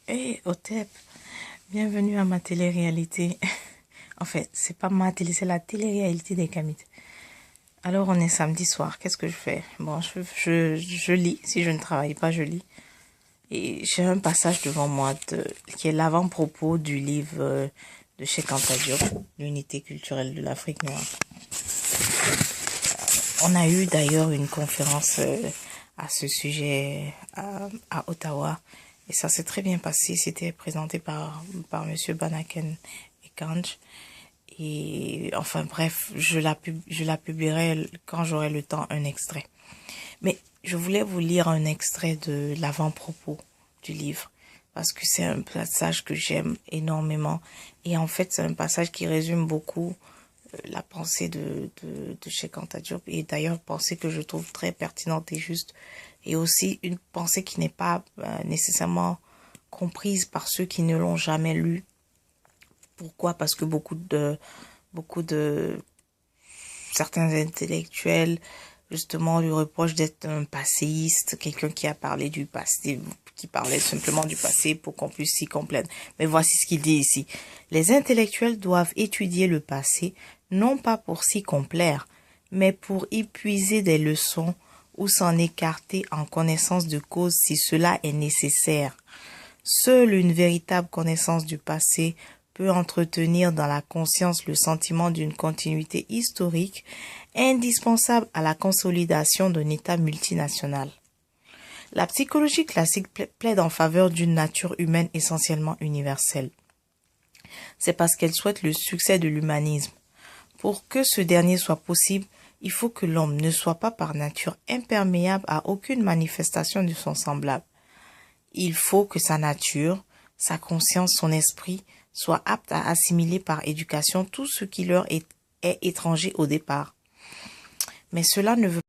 Hey, Otep, bienvenue à ma télé-réalité. En fait, c'est pas ma télé, c'est la télé-réalité des Kamites. Alors, on est samedi soir, qu'est-ce que je fais? Bon, je lis, si je ne travaille pas, je lis. Et j'ai un passage devant moi qui est l'avant-propos du livre de Cheikh Anta Diop, l'unité culturelle de l'Afrique noire. On a eu d'ailleurs une conférence à ce sujet à Ottawa. Et ça s'est très bien passé. C'était présenté par Monsieur Banaken et Kanj. Et enfin bref, je la publierai quand j'aurai le temps, un extrait. Mais je voulais vous lire un extrait de l'avant-propos du livre. Parce que c'est un passage que j'aime énormément. Et en fait, c'est un passage qui résume beaucoup la pensée de Cheikh Anta Diop, et d'ailleurs pensée que je trouve très pertinente et juste, et aussi une pensée qui n'est pas nécessairement comprise par ceux qui ne l'ont jamais lu. Pourquoi? Parce que beaucoup de certains intellectuels justement lui reprochent d'être un passéiste, quelqu'un qui a parlé du passé, qui parlait simplement du passé pour qu'on puisse s'y complaire. Mais voici ce qu'il dit ici. Les intellectuels doivent étudier le passé, non pas pour s'y complaire, mais pour y puiser des leçons ou s'en écarter en connaissance de cause si cela est nécessaire. Seule une véritable connaissance du passé peut entretenir dans la conscience le sentiment d'une continuité historique indispensable à la consolidation d'un État multinational. La psychologie classique plaide en faveur d'une nature humaine essentiellement universelle. C'est parce qu'elle souhaite le succès de l'humanisme. Pour que ce dernier soit possible, il faut que l'homme ne soit pas par nature imperméable à aucune manifestation de son semblable. Il faut que sa nature, sa conscience, son esprit soient aptes à assimiler par éducation tout ce qui leur est étranger au départ. Mais cela ne veut